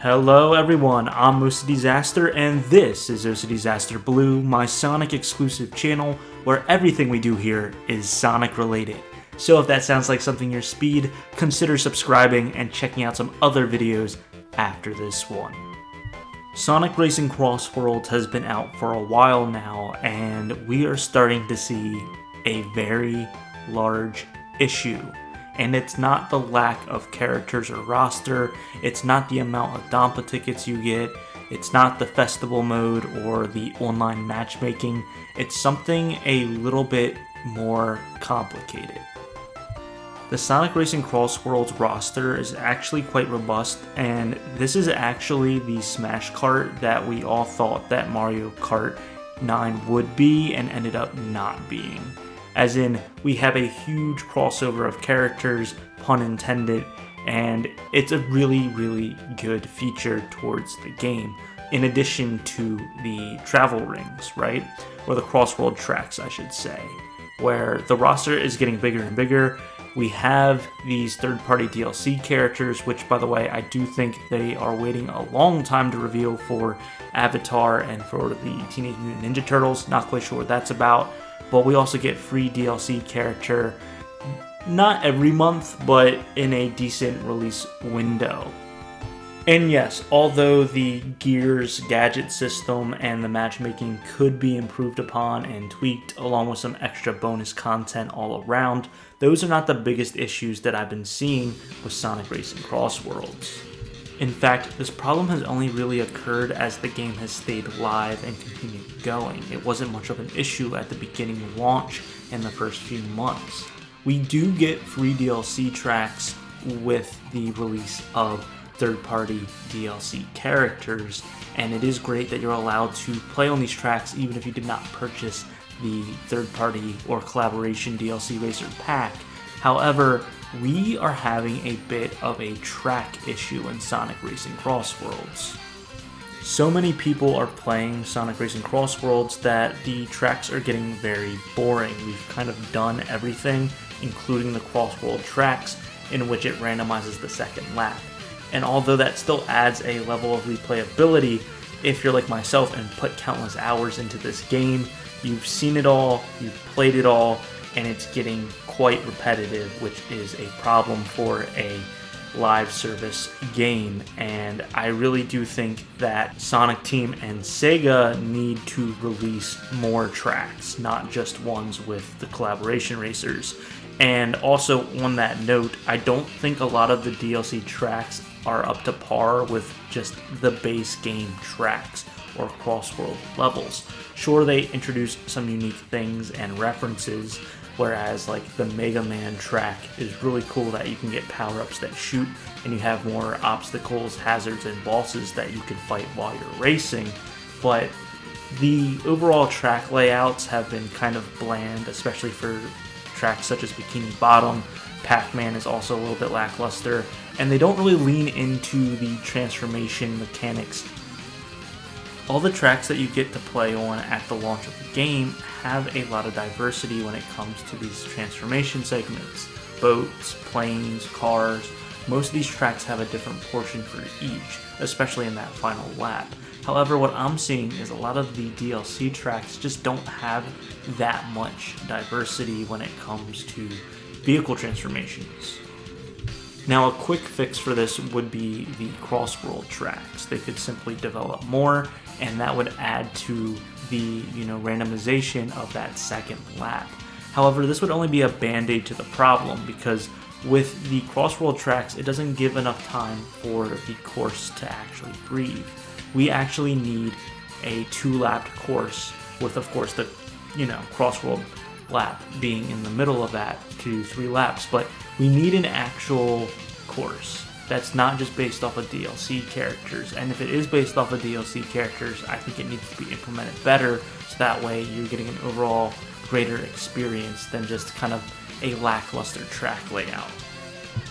Hello everyone, I'm OCDsaster and this is OCDsaster Blue, my Sonic exclusive channel where everything we do here is Sonic related. So if that sounds like something your speed, consider subscribing and checking out some other videos after this one. Sonic Racing CrossWorlds has been out for a while now and we are starting to see a very large issue. And it's not the lack of characters or roster, it's not the amount of Dampa tickets you get, it's not the festival mode or the online matchmaking, it's something a little bit more complicated. The Sonic Racing CrossWorlds roster is actually quite robust, and this is actually the Smash Kart that we all thought that Mario Kart 9 would be and ended up not being. As in, we have a huge crossover of characters, pun intended, and it's a really good feature towards the game, in addition to the travel rings, right? Or the CrossWorld tracks, I should say, where the roster is getting bigger and bigger. We have these third-party DLC characters, which, by the way, I do think they are waiting a long time to reveal for Avatar and for the Teenage Mutant Ninja Turtles. Not quite sure what that's about. But we also get free DLC character, not every month, but in a decent release window. And yes, although the Gears gadget system and the matchmaking could be improved upon and tweaked along with some extra bonus content all around, those are not the biggest issues that I've been seeing with Sonic Racing CrossWorlds. In fact, this problem has only really occurred as the game has stayed live and continued going. It wasn't much of an issue at the beginning of launch in the first few months. We do get free DLC tracks with the release of third-party DLC characters, and it is great that you're allowed to play on these tracks even if you did not purchase the third-party or collaboration DLC Racer pack. However, we are having a bit of a track issue in Sonic Racing CrossWorlds. So many people are playing Sonic Racing CrossWorlds that the tracks are getting very boring. We've kind of done everything, including the CrossWorld tracks, in which it randomizes the second lap. And although that still adds a level of replayability, if you're like myself and put countless hours into this game, you've seen it all, you've played it all, and it's getting quite repetitive, which is a problem for a live service game. And I really do think that Sonic Team and Sega need to release more tracks, not just ones with the collaboration racers. And also on that note, I don't think a lot of the DLC tracks are up to par with just the base game tracks or CrossWorld levels. Sure, they introduce some unique things and references, whereas like the Mega Man track is really cool that you can get power-ups that shoot and you have more obstacles, hazards, and bosses that you can fight while you're racing. But the overall track layouts have been kind of bland, especially for tracks such as Bikini Bottom. Pac-Man is also a little bit lackluster, and they don't really lean into the transformation mechanics. All the tracks that you get to play on at the launch of the game have a lot of diversity when it comes to these transformation segments. Boats, planes, cars, most of these tracks have a different portion for each, especially in that final lap. However, what I'm seeing is a lot of the DLC tracks just don't have that much diversity when it comes to vehicle transformations. Now, a quick fix for this would be the CrossWorld tracks. They could simply develop more, and that would add to the randomization of that second lap. However, this would only be a band-aid to the problem, because with the CrossWorld tracks, it doesn't give enough time for the course to actually breathe. We actually need a 2-lapped course with, of course, the CrossWorld lap being in the middle of that, 2-3 laps, but we need an actual course that's not just based off of DLC characters. And if it is based off of DLC characters, I think it needs to be implemented better, so that way you're getting an overall greater experience than just kind of a lackluster track layout.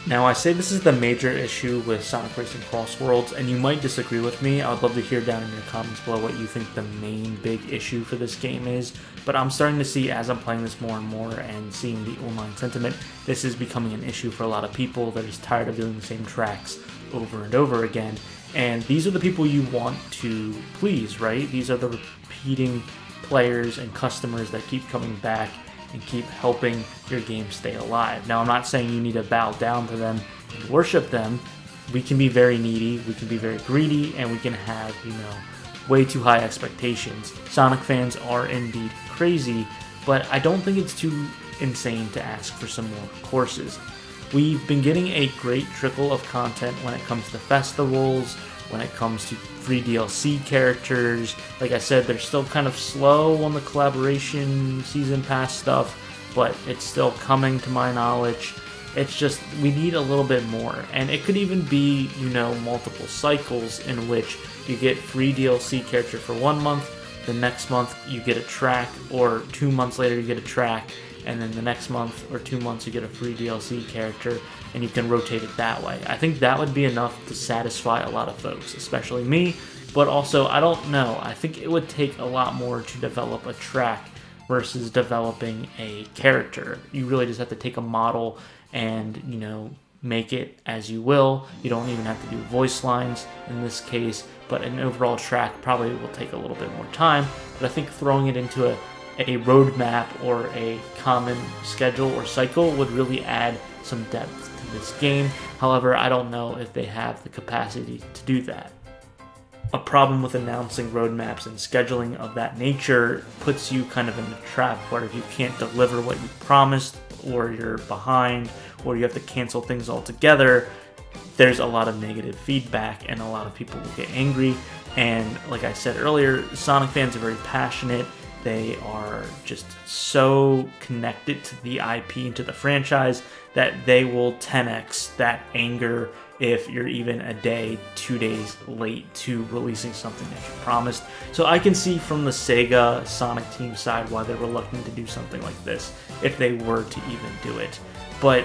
Now, I say this is the major issue with Sonic Racing CrossWorlds, and you might disagree with me. I would love to hear down in your comments below what you think the main big issue for this game is, but I'm starting to see, as I'm playing this more and more and seeing the online sentiment, this is becoming an issue for a lot of people. They're just tired of doing the same tracks over and over again, And these are the people you want to please, right? These are the repeating players and customers that keep coming back and keep helping your game stay alive. Now, I'm not saying you need to bow down to them and worship them. We can be very needy, we can be very greedy, and we can have, way too high expectations. Sonic fans are indeed crazy, but I don't think it's too insane to ask for some more courses. We've been getting a great trickle of content when it comes to festivals, when it comes to free DLC characters. Like I said, they're still kind of slow on the collaboration season pass stuff, but it's still coming to my knowledge. It's just, we need a little bit more. And it could even be, multiple cycles in which you get free DLC character for 1 month, the next month you get a track, or 2 months later you get a track, and then the next month or 2 months you get a free DLC character, and you can rotate it that way. I think that would be enough to satisfy a lot of folks, especially me, but also, I don't know, I think it would take a lot more to develop a track versus developing a character. You really just have to take a model and, make it as you will. You don't even have to do voice lines in this case, but an overall track probably will take a little bit more time. But I think throwing it into a roadmap or a common schedule or cycle would really add some depth to this game. However, I don't know if they have the capacity to do that. A problem with announcing roadmaps and scheduling of that nature puts you kind of in a trap where if you can't deliver what you promised, or you're behind, or you have to cancel things altogether, there's a lot of negative feedback and a lot of people will get angry. And like I said earlier, Sonic fans are very passionate. They are just so connected to the IP and to the franchise that they will 10x that anger if you're even a day, 2 days late to releasing something that you promised. So I can see from the Sega Sonic team side why they're reluctant to do something like this, if they were to even do it. But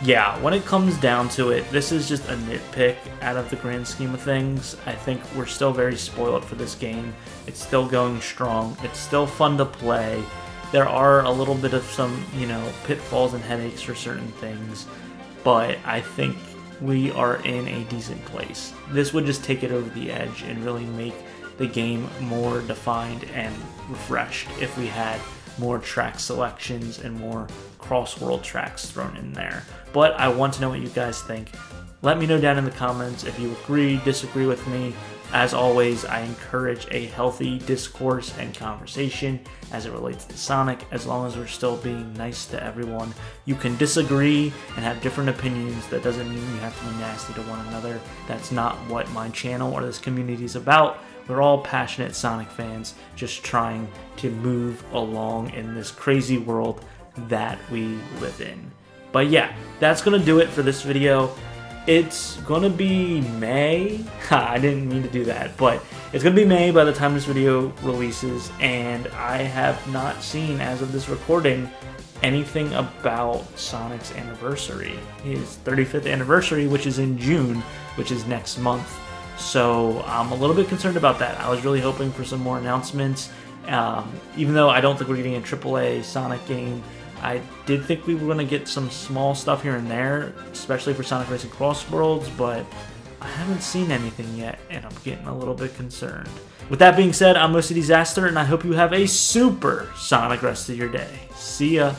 yeah, when it comes down to it, this is just a nitpick out of the grand scheme of things. I think we're still very spoiled for this game. It's still going strong. It's still fun to play. There are a little bit of some, pitfalls and headaches for certain things, but I think we are in a decent place. This would just take it over the edge and really make the game more defined and refreshed if we had more track selections and more CrossWorld tracks thrown in there. But I want to know what you guys think. Let me know down in the comments if you agree, disagree with me. As always, I encourage a healthy discourse and conversation as it relates to Sonic, as long as we're still being nice to everyone. You can disagree and have different opinions. That doesn't mean you have to be nasty to one another. That's not what my channel or this community is about. We're all passionate Sonic fans just trying to move along in this crazy world that we live in. But yeah, that's going to do it for this video. It's going to be May. I didn't mean to do that, but it's going to be May by the time this video releases, and I have not seen, as of this recording, anything about Sonic's anniversary, his 35th anniversary, which is in June, which is next month. So I'm a little bit concerned about that. I was really hoping for some more announcements, even though I don't think we're getting a AAA Sonic game. I did think we were going to get some small stuff here and there, especially for Sonic Racing CrossWorlds, but I haven't seen anything yet, and I'm getting a little bit concerned. With that being said, I'm OCDsaster, and I hope you have a super Sonic rest of your day. See ya!